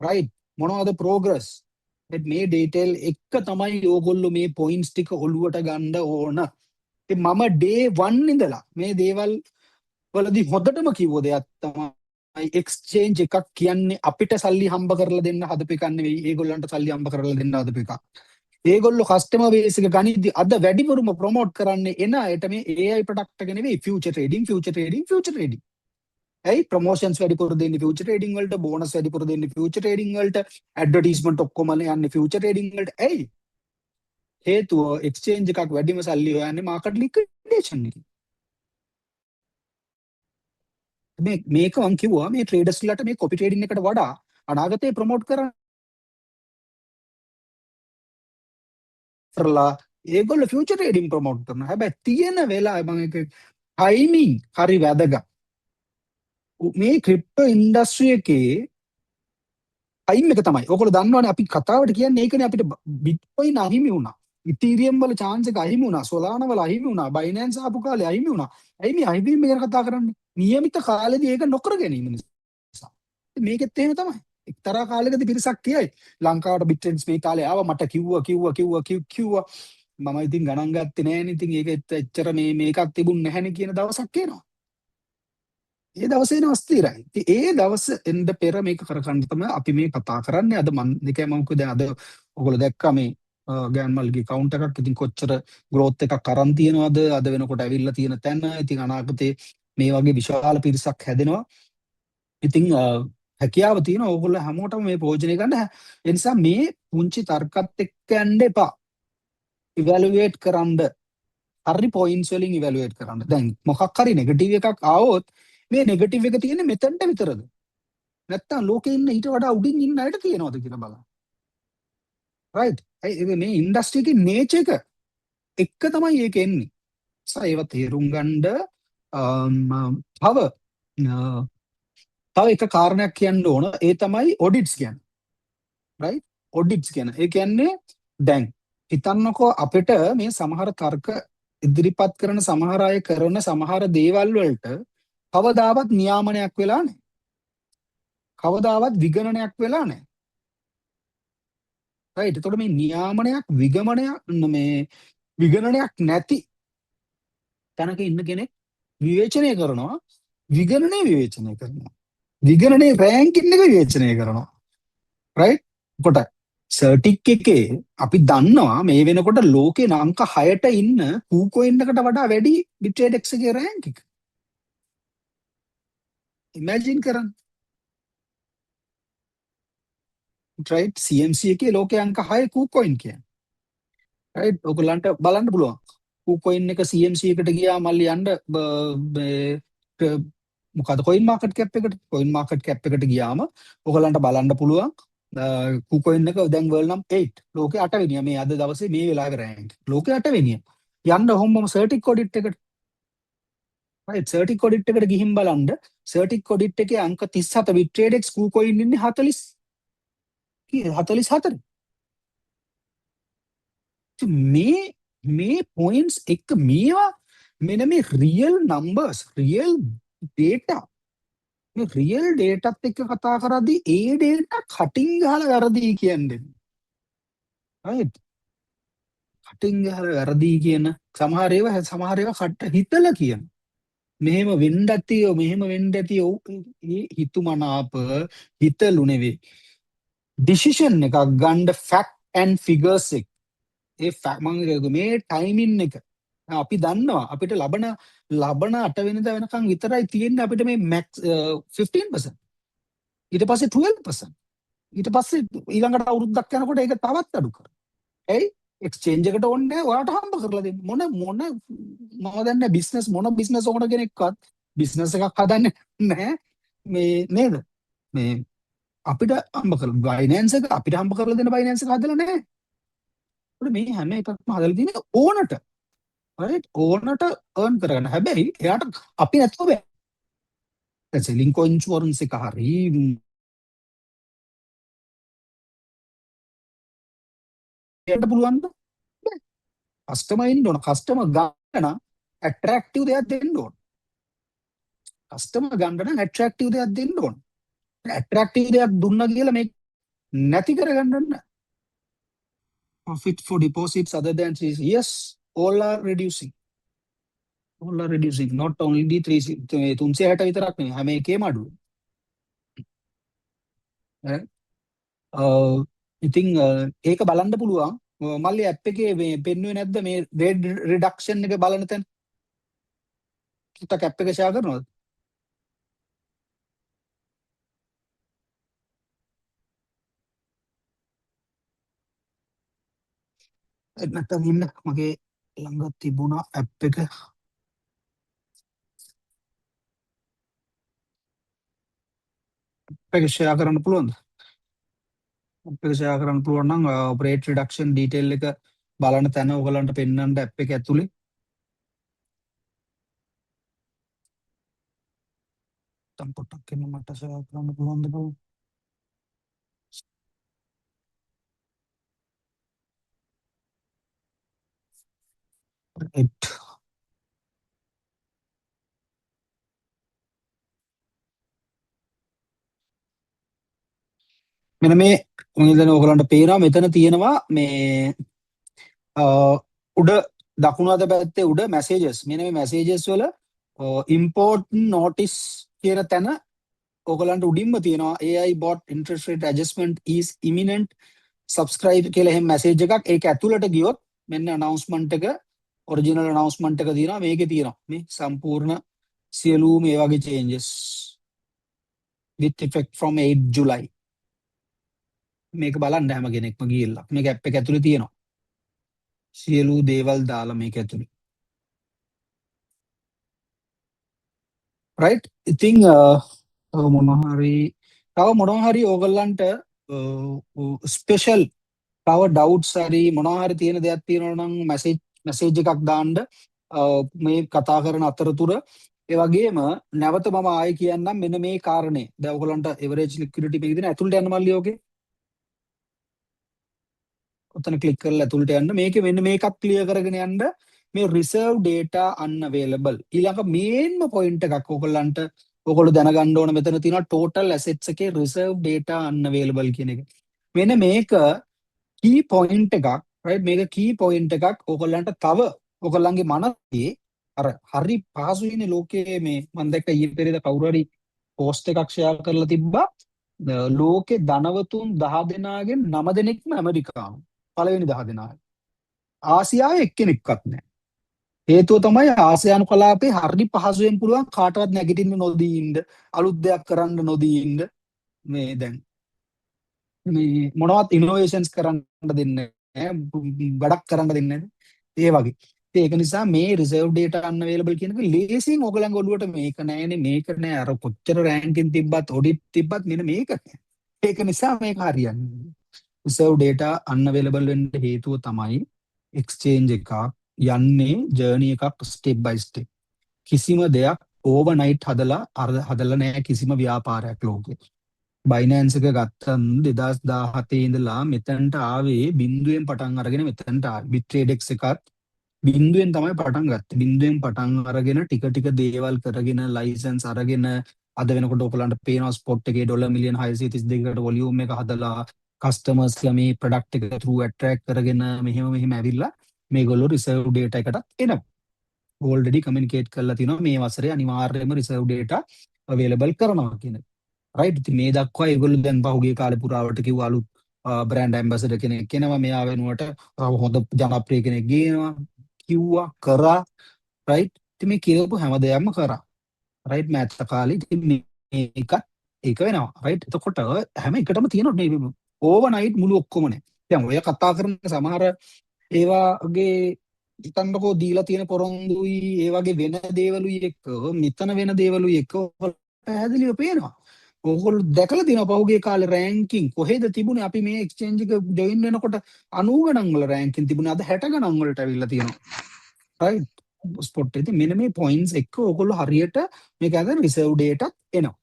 රයිට්. මොනවද ප්‍රෝග්‍රස්? මේ ඩීටේල් එක තමයි ඕගොල්ලෝ මේ පොයින්ට්ස් ටික ඔළුවට ගන්න ඕන. ඉතින් මම ඩේ 1 ඉඳලා මේ දේවල් වලදී හොඳටම කිව්ව දෙයක් තමයි එක්ස්චේන්ජ් එකක් කියන්නේ අපිට සල්ලි හම්බ කරලා දෙන්න හදපු එකක් නෙවෙයි. ඒගොල්ලන්ට සල්ලි හම්බ කරලා දෙන්න හදපු එකක්. ඒගොල්ලෝ කස්ටමර් බේස් එක ගනිද්දි අද වැඩිපුරම ප්‍රොමෝට් කරන්නේ එන අයට මේ AI ප්‍රොඩක්ට් එක නෙවෙයි future trading future trading future trading. ඇයි ප්‍රොමෝෂන්ස් වැඩිපුර දෙන්නේ ෆියුචර් ට්‍රේඩින් වලට, බෝනස් වැඩිපුර දෙන්නේ ෆියුචර් ට්‍රේඩින් වලට, ඇඩ්වර්ටයිස්මන්ට් ඔක්කොම යන්නේ ෆියුචර් ට්‍රේඩින් වලට. ඇයි? හේතුව එක්ස්චේන්ජ් එකක් වැඩිම සල්ලි හොයන්නේ මාකට් ලික්විඩේෂන් එකේ. මේක මං කිව්වා මේ ට්‍රේඩර්ස්ලාට මේ කොපි ට්‍රේඩින් එකට වඩා අනාගතේ ප්‍රොමෝට් කරලා ඒගොල්ලෝ ෆියුචර් ට්‍රේඩින් ප්‍රොමෝට් කරනවා. හැබැයි තියෙන වෙලාවේ මම එක ටයිමින් හරි වැදගත්. මේ ක්‍රිප්ටෝ ඉන්ඩස්ට්‍රි එකේ ටයිම් එක තමයි. ඔයගොල්ලෝ දන්නවනේ අපි කතාවට කියන්නේ ඒකනේ අපිට බිට්කොයින් අහිමි වුණා. ඉතීරියම් වල chance එක අහිමි වුණා. සොලානා වල අහිමි වුණා. බයිනෑන්ස් ආපු කාලේ අහිමි වුණා. ඇයි මේ අහිමි වීම ගැන කතා කරන්නේ? નિયમિત කාලෙදී ඒක නොකර ගැනීම නිසා. මේකෙත් එහෙම තමයි. එක්තරා කාලයකදී පිරිසක් කියයි ලංකාවට බිට්ට්‍රෙන්ඩ්ස් මේ කාලේ ආවා මට කිව්වා මම ඉතින් ගණන් ගත්තේ නෑනේ. ඉතින් ඒක එච්චර මේකක් තිබුණ නැහැනේ කියන දවසක් එනවා. ඒ දවසේ එනවා ස්ථිරයි. ඉතින් ඒ දවස එන්න පෙර මේක කරගන්න තමයි අපි මේ කතා කරන්නේ. අද මම නිකන් මම කිව්වා දැන් අද ඔයගොල්ලෝ දැක්කා මේ ගෑන්මල්ගේ කවුන්ට් එකක්. ඉතින් කොච්චර growth එකක් අරන් තියනවද අද වෙනකොට ඇවිල්ලා තියෙන තැන. ඉතින් අනාගතේ මේ වගේ විශාල පිරිසක් හැදෙනවා. ඉතින් හැකියාව තියෙනවා ඕගොල්ලෝ හැමෝටම මේ ප්‍රයෝජනය ගන්න. ඒ නිසා මේ පුංචි තර්කත් එක්ක යන්න එපා. ඉවැලුවේට් කරන්න. හරි පොයින්ට්ස් වලින් ඉවැලුවේට් කරන්න. දැන් මොකක් හරි නෙගටිව් එකක් ආවොත් මේ නෙගටිව් එක තියෙන්නේ මෙතනට විතරද? නැත්තම් ලෝකේ ඉන්න ඊට වඩා උඩින් ඉන්න අයට තියෙනවද කියලා බලන්න. රයිට්. මේ ඉන්ඩස්ට්‍රි එකේ නේචර් එක තමයි ඒක එන්නේ. ඒව තේරුම් ගන්න තව එක කාරණයක් කියන්න ඕන. ඒ තමයි ඔඩිට්ස් කියන්නේ. රයිට්. ඔඩිට්ස් කියන. ඒ කියන්නේ දැන් හිතන්නකෝ අපිට මේ සමහර තර්ක ඉදිරිපත් කරන සමහර අය කරන සමහර දේවල් වලට කවදාවත් නියාමනයක් වෙලා නැහැ. කවදාවත් විගණනයක් වෙලා නැහැ. රයිට්. එතකොට මේ නියාමනයක් විගණනයක් නැති තැනක ඉන්න කෙනෙක් විවේචනය කරනවා. විගණනය විවේචනය කරනවා. විගණනයේ රෑන්කින් එක විවේචනය කරනවා. රයිට්. කොට සර්ටික් එකේ අපි දන්නවා මේ වෙනකොට ලෝකේ අංක 6ට ඉන්න කූකොයින් එකට වඩා වැඩි බිට්‍රේඩ් එකේ රෑන්ක් එක. ඉමේජින් කරන්න. රයිට්. CMC එකේ ලෝකේ අංක 6 කූකොයින් කියන්නේ. රයිට්. ඔයගලන්ට බලන්න පුළුවන්. කූකොයින් එක CMC එකට ගියා මල්ලි යන්න මොකද කොයින් මාකට් කැප් එකට එකට ගියාම ඔයගලන්ට බලන්න පුළුවන් කූකොයින් එක දැන් වර්ල්ඩ් නම් 8 ලෝකේ 8 වෙනිය මේ අද දවසේ මේ වෙලාවේ රෑන්ක් ලෝකේ 8 වෙනිය යන්න ඔහොමම සර්ටික් ඔඩිට් එකට රයිට් සර්ටික් ඔඩිට් එකට ගිහින් බලන්න සර්ටික් ඔඩිට් එකේ අංක 37 විට්‍රේඩ් එක්ස් කූකොයින් ඉන්නේ 44 මේ පොයින්ට්ස් එක මේවා මෙන්න මේ රියල් නම්බර්ස් රියල් ඩේටා මේ රියල් ඩේටාත් එක්ක කතා කරද්දී ඒ ඩේටා කටින් ගහලා වැරදි කියන්නේ. රයිට්. කටින් ගහලා වැරදි කියන සමහර ඒවා කට හිතලා කියන. මෙහෙම වෙන්න ඇතියෝ මෙහෙම වෙන්න ඇතියෝ ඒ හිතුමනාප හිතලු නෙවෙයි. ඩිසිෂන් එකක් ගන්න ෆැක්ට් ඇන්ඩ් ෆිගර්ස් එක. මේ ටයිමින් එක අපි දන්නවා අපිට ලබන 8 වෙනිදා වෙනකන් විතරයි තියෙන්නේ අපිට මේ මැක්ස් 15%. ඊට පස්සේ 12%. ඊට පස්සේ ඊළඟට අවුරුද්දක් යනකොට ඒක තවත් අඩු කරනවා. ඇයි? එක්ස්චේන්ජ් එකට ඕනේ නැහැ ඔයාට හම්බ කරලා දෙන්න. මම දන්නේ බිස්නස් බිස්නස් ඕන කෙනෙක්වත් බිස්නස් එකක් හදන්නේ නැහැ. මේ නේද? මේ අපිට හම්බ කරලා බයිනෑන්ස් එක අපිට හම්බ කරලා දෙන බයිනෑන්ස් එක හදලා නැහැ. මේ හැම එකක්ම හදලා තියෙන්නේ ඕනට. රයිට්. ඕනට earn කරගන්න. හැබැයි එයාට අපි නැතුව බෑ. සෙලින් කොයින් ඉන්ෂුරන්ස් එක හරි එයාට පුළුවන් ද? කස්ටමර් ඉන්න ඕන. කස්ටමර් ගන්න ඇට්‍රැක්ටිව් දෙයක් දෙන්න ඕන. කස්ටමර් ගන්න නම් ඇට්‍රැක්ටිව් දෙයක් දෙන්න ඕන. ඇට්‍රැක්ටිව් දෙයක් දුන්නා කියලා මේ නැති කරගන්න නෑ. Profit for deposits other than fees. Yes, all are reducing. All are reducing. Not only 360 විතරක් නෙවෙයි හැම එකේම අඩුව. ඉතින් ඒක බලන්න පුළුවන්. මල්ලි ඇප් එකේ මේ පෙන්වුවේ නැද්ද මේ රේට් රිඩක්ෂන් එක බලන තැන? පුතක් ඇප් එක ෂෙයා කරනවද? නැත්නම් ඉන්න මගේ ළඟ තිබුණා ඇප් එක. ඇප් එක ෂෙයා කරන්න පුළුවන්ද? ඇප් එක ෂෙයා කරන්න පුළුවන් නම් රේට් රිඩක්ෂන් ඩීටේල් එක බලන තැන ඔයගලන්ට පෙන්වන්න ඇප් එක ඇතුලේ. තම් පොට්ටක් එන්න මට ෂෙයා කරන්න පුළුවන්ද බලමු. රයිට්. මෙන්න මේ මොකද ඔයගලන්ට පේනවා මෙතන තියෙනවා මේ උඩ දකුණු අත පැත්තේ උඩ මැසේජස්. මෙන්න මේ මැසේජස් වල important notice කියන තැන ඔයගලන්ට උඩින්ම තියෙනවා AI bot interest rate adjustment is imminent subscribe කියලා එහෙම මැසේජ් එකක්. ඒක ඇතුළට ගියොත් මෙන්න announcement එක ඔරිජිනල් announcement එක තියෙනවා. මේකේ තියෙනවා මේ සම්පූර්ණ සියලුම මේ වගේ changes with effect from 8 July. මේක බලන්න හැම කෙනෙක්ම ගිහිල්ලා මේක ඇප් එක ඇතුලේ තියෙනවා. සියලු දේවල් දාලා මේක ඇතුලේ. right ඉතින් මොනවා හරි තව මොනවා හරි ඕගොල්ලන්ට ස්පෙෂල් තව ඩවුට්ස් හරි මොනවා හරි තියෙන දෙයක් තියෙනවා නම් මැසේජ් එකක් දාන්න මේ කතා කරන අතරතුර. ඒ වගේම නැවත මම ආයෙ කියන්නම් මෙන්න මේ කාරණේ. දැන් ඕගොල්ලන්ට එවරේජ් ලික්විඩිටි මේක දෙන ඇතුළට යන්න මල්ලි ඕකේ. ඔතන ක්ලික් කරලා ඇතුළට යන්න. මේකේ මෙන්න මේකත් ක්ලියර් කරගෙන යන්න. මේ රිසර්ව් ඩේටා අන්අවේලබල්. ඊළඟ මේන්ම පොයින්ට් එකක් ඕගොල්ලන්ට ඔයගොල්ලෝ දැනගන්න ඕන මෙතන තියෙනවා total assets එකේ reserve data unavailable කියන එක. මෙන්න මේක key point එකක් right මේක key point එකක් ඔයගොල්ලන්ට තව ඔයගොල්ලන්ගේ මනසේ අර හරි පහසුයිනේ ලෝකයේ මේ මම දැක්ක ඊයේ පෙරේද කවුරු හරි post එකක් share කරලා තිබ්බා ලෝකේ ධනවතුන් 10 දෙනාගෙන් 9 දෙනෙක්ම ඇමරිකානු පළවෙනි 10 දෙනා. ආසියාවේ එක්කෙනෙක්වත් නැහැ. හේතුව තමයි ආසියානු කලාපේ හරි පහසුවෙන් පුළුවන් කාටවත් නැගිටින්න නොදී ඉන්න අලුත් දෙයක් කරන්න නොදී ඉන්න මේ දැන් මේ මොනවත් ඉනෝවේෂන්ස් කරන්න දෙන්නේ නැහැ වැඩක් කරන්න දෙන්නේ නැහැ ඒ වගේ. ඒක නිසා මේ රිසර්ව් ඩේටා අන්අවේලබල් කියන එක ලේසියෙන් ඔයගලගේ ඔළුවට මේක නෑනේ මේක නෑ අර කොච්චර රෑන්කින් තිබ්බත් ඔඩිට් තිබ්බත් මෙන්න මේක නෑ. ඒක නිසා මේක හරියන්නේ. රිසර්ව් ඩේටා අන්අවේලබල් වෙන්න හේතුව තමයි එක්ස්චේන්ජ් එකක් යන්නේ ජර්නි එකක් ස්ටෙප් බයි ස්ටෙප්. කිසිම දෙයක් ඕවර්නයිට් හදලා නෑ කිසිම ව්‍යාපාරයක් ලෝකේ. බයිනෑන්ස් එක ගත්තම 2017 ඉඳලා මෙතනට ආවේ බිඳුවෙන් පටන් අරගෙන මෙතනට ආවේ. බිට්‍රේඩ් එකත් බිඳුවෙන් තමයි පටන් ගත්තේ. බිඳුවෙන් පටන් අරගෙන ටික ටික දේවල් කරගෙන ලයිසන්ස් අරගෙන අද වෙනකොට ඔයගලන්ට පේනවා ස්පොට් එකේ ඩොලර් මිලියන් 632කට වොලියුම් එක හදලා කස්ටමර්ස්ලා මේ ප්‍රොඩක්ට් එක through attract කරගෙන මෙහෙම ඇවිල්ලා මේගොල්ලෝ රිසර්ව් ඩේටා එකටත් එනවා. ඕල්රෙඩි කමියුනිකේට් කරලා තිනවා මේ වසරේ අනිවාර්යයෙන්ම රිසර්ව් ඩේටා අවේලබල් කරනවා කියන එක. රයිට් ඉතින් මේ දක්වා ඒගොල්ලෝ දැන් පහුගිය කාලේ පුරාවට කිව්ව අලුත් බ්‍රෑන්ඩ් ඇම්බැසඩර් කෙනෙක් එනවා මෙයා වෙනුවට හොඳ ජනප්‍රිය කෙනෙක් ගේනවා කිව්වා කරා රයිට් ඉතින් මේ කියපු හැම දෙයක්ම කරා රයිට් මෑත කාලේ ඉතින් මේක ඒක වෙනවා රයිට් එතකොට හැම එකටම තියෙනවා මේ ඕවර්නයිට් මුළු ඔක්කොම නේ දැන් ඔය කතා කරන සමහර ඒවාගේ හිතන්නකෝ දීලා තියෙන පොරොන්දුයි ඒ වගේ වෙන දේවලුයි එක්ක මෙතන වෙන දේවලුයි එක්ක පැහැදිලිව පේනවා. ඕගොල්ලෝ දැකලා තියෙනවා පහුගිය කාලේ රෑන්කින් කොහෙද තිබුණේ අපි මේ එක්ස්චේන්ජ් එක ජොයින් වෙනකොට 90 ගණන් වල රෑන්කින් තිබුණේ අද 60 ගණන් වලට අවිල්ලා තියෙනවා. රයිට් ස්පොට් එකේ මෙන්න මේ පොයින්ට්ස් එක්ක ඕගොල්ලෝ හරියට මේක අද රිසර්ව් ඩේටා එනවා.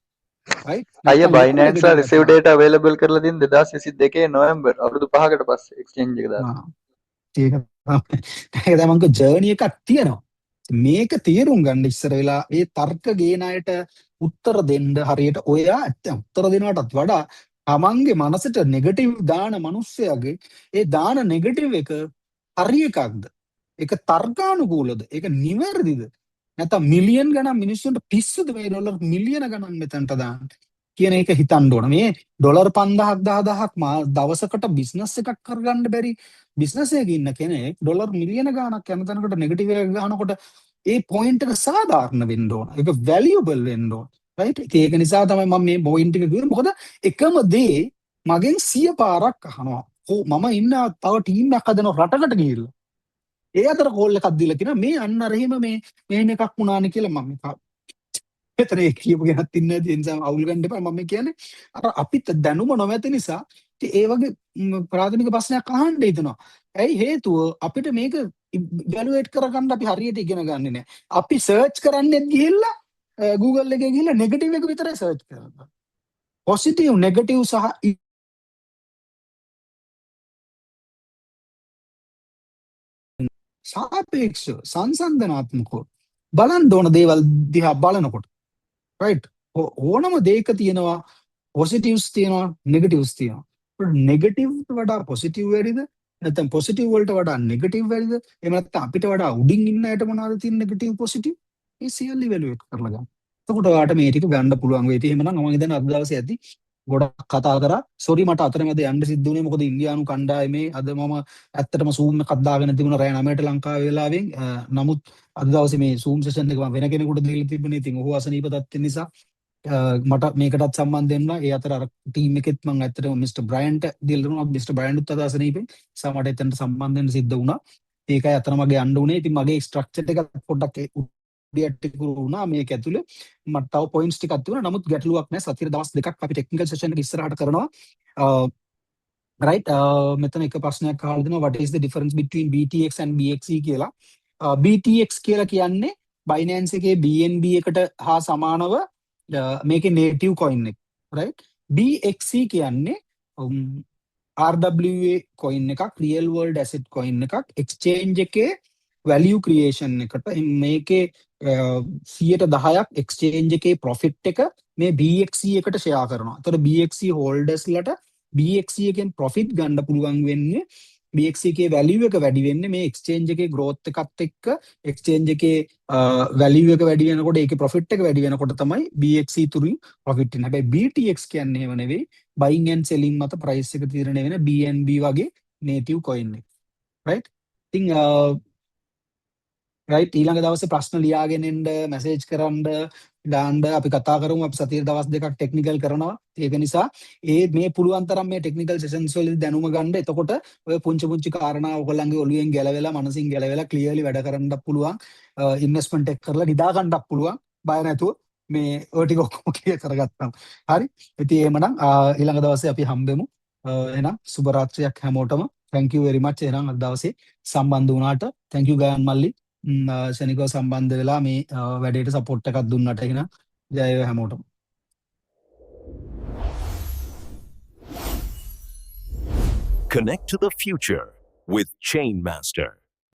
රයිට් අයියා බයිනෑන්ස් වල රිසර්ව් ඩේටා අවේලබල් කරලා තියෙන 2022 නොවැම්බර් අවුරුදු 5කට පස්සේ එක්ස්චේන්ජ් එක දාලා. ඒක තමයි මං ජර්නි එකක් තියෙනවා. මේක තේරුම් ගන්න ඉස්සර වෙලා ඒ තර්ක ගේන අයට උත්තර දෙන්න හරියට ඔයා ඇත්ත උත්තර දෙනවටත් වඩා තමන්ගේ මනසට නෙගටිව් දාන මිනිස්සයාගේ ඒ දාන නෙගටිව් එක හරි එකක්ද? ඒක තර්කානුකූලද? ඒක නිවැරදිද? නැත්නම් මිලියන් ගණන් මිනිස්සුන්ට පිස්සුද මේ ඩොලර් මිලියන ගණන් මෙතනට දාන්න කියන එක හිතන්න ඕන. මේ ඩොලර් 5000ක් 10000ක් දවසකට බිස්නස් එකක් කරගන්න බැරි බිස්නස් එකක ඉන්න කෙනෙක් ඩොලර් මිලියන ගණනක් යන තැනකට නෙගටිව් එක ගන්නකොට ඒ පොයින්ට් එක සාධාරණ වෙන්න ඕන. ඒක වැලියබල් වෙන්න ඕන. රයිට්? ඒක නිසා තමයි මම මේ පොයින්ට් එක කිව්වේ. මොකද එකම දේ මගෙන් 100 පාරක් අහනවා. මම ඉන්න තව ටීම් එකක් හදන රටකට ගිහිල්ලා. ඒ අතර කෝල් එකක් දීලා කියනවා මේ අන්න අර එහෙම මෙහෙම එකක් වුණානේ කියලා මම මෙතන ඒ කියපු කෙනත් ඉන්නේ නැති නිසා අවුල් ගන්න එපා. මම කියන්නේ අර අපිට දැනුම නොමැති නිසා ඉතින් ඒ වගේ ප්‍රාථමික ප්‍රශ්නයක් අහන්න හිතනවා. ඇයි හේතුව අපිට මේක ඉවැලුවේට් කරගන්න අපි හරියට ඉගෙන ගන්නේ නැහැ. අපි සර්ච් කරන්නේත් ගිහිල්ලා Google එකේ ගිහිල්ලා නෙගටිව් එක විතරයි සර්ච් කරන්නේ. පොසිටිව් නෙගටිව් සහ සාපේක්ෂව සංසන්දනාත්මකව බලන්න ඕන දේවල් දිහා බලනකොට රයිට් ඕනම දෙයක තියෙනවා පොසිටිව්ස් තියෙනවා නෙගටිව්ස් තියෙනවා නෙගටිව්ට වඩා පොසිටිව් වැඩිද නැත්නම් පොසිටිව් වලට වඩා නෙගටිව් වැඩිද එහෙම නැත්නම් අපිට වඩා උඩින් ඉන්න අයට මොනවද තියෙන නෙගටිව් පොසිටිව් ඒ සියල්ල ඉවැලුවේට් කරලා ගන්න. එතකොට ඔයාලට මේ ටික ගන්න පුළුවන් වෙයි. එහෙමනම් මම හිතන්නේ අද දවසේ ඇති ගොඩක් කතා කරා. සෝරි මට අතරමැද යන්න සිද්ධ වුණේ මොකද ඉන්දියානු කණ්ඩායමේ අද මම ඇත්තටම Zoom එකක් දාගෙන තිබුණා රෑ 9ට ලංකාවේ වෙලාවෙන්. නමුත් අද දවසේ මේ Zoom session එක මම වෙන කෙනෙකුට දීලා තිබුණේ. ඉතින් ඔහු අසනීප තත්ත්වෙ නිසා මට මේකටත් සම්බන්ධ වෙන්න. ඒ අතර අර ටීම් එකෙත් මම ඇත්තටම මිස්ටර් බ්‍රයන්ට් දීලා දුන්නා. මිස්ටර් බ්‍රයන්ට්ත් අද අසනීපෙන්. නිසා මට එතනට සම්බන්ධ වෙන්න සිද්ධ වුණා. ඒකයි අතන මගේ යන්න උනේ. ඉතින් මගේ ස්ට්‍රක්චර් එක පොඩ්ඩක් ඩියට් වුණා මේක ඇතුලේ. මට තව පොයින්ට්ස් ටිකක් තිබුණා. නමුත් ගැටලුවක් නැහැ. සතියේ දවස් දෙකක් අපි ටෙක්නිකල් සෙෂන් එක ඉස්සරහට කරනවා. රයිට් මෙතන එක ප්‍රශ්නයක් අහලා දෙනවා what is the difference between BTX and BXC කියලා. BTX කියලා කියන්නේ Binance එකේ BNB එකට හා සමානව මේකේ native coin එක. right BXC කියන්නේ RWA coin එකක් real world asset coin එකක් exchange එකේ value creation එකට මේකේ 10% exchange එකේ profit එක මේ BXC එකට share කරනවා. එතකොට BXC holders ලට BXC එකෙන් profit ගන්න පුළුවන් වෙන්නේ BXC එකේ value එක වැඩි වෙන්නේ මේ exchange එකේ growth එකත් එක්ක exchange එකේ value එක වැඩි වෙනකොට ඒකේ profit එක වැඩි වෙනකොට තමයි BXC තුරින් profit එන්නේ. හැබැයි BTX කියන්නේ එහෙම නෙවෙයි. buying and selling මත price එක තීරණය වෙන BNB වගේ native coin එක. right? ඉතින් right ඊළඟ දවසේ ප්‍රශ්න ලියාගෙන එන්න මැසේජ් කරන්න දාන්න අපි කතා කරමු. අපි සතියේ දවස් දෙකක් ටෙක්නිකල් කරනවා. ඒක නිසා මේ පුළුවන් තරම් මේ ටෙක්නිකල් සෙෂන්ස් වලදී දැනුම ගන්න. එතකොට ඔය පුංචි කාරණා ඔයගොල්ලන්ගේ ඔළුවෙන් ගැලවෙලා මනසින් ගැලවෙලා ක්ලියර්ලි වැඩ කරන්නත් පුළුවන්. ඉන්වෙස්ට්මන්ට් එක කරලා නිදා ගන්නත් පුළුවන්. බය නැතුව මේ ඔය ටික ඔක්කොම ක්ලියර් කරගත්තාම. හරි. ඉතින් එහෙමනම් ඊළඟ දවසේ අපි හම්බෙමු. එහෙනම් සුබ රාත්‍රියක් හැමෝටම. thank you very much. එහෙනම් අද දවසේ සම්බන්ධ වුණාට thank you ගයන් මල්ලි. ශනිකව සම්බන්ධ වෙලා මේ වැඩේට සපෝට් එකක් දුන්නට එහෙනම් ජය වේවා හැමෝටම. Connect to the future with Chainmaster.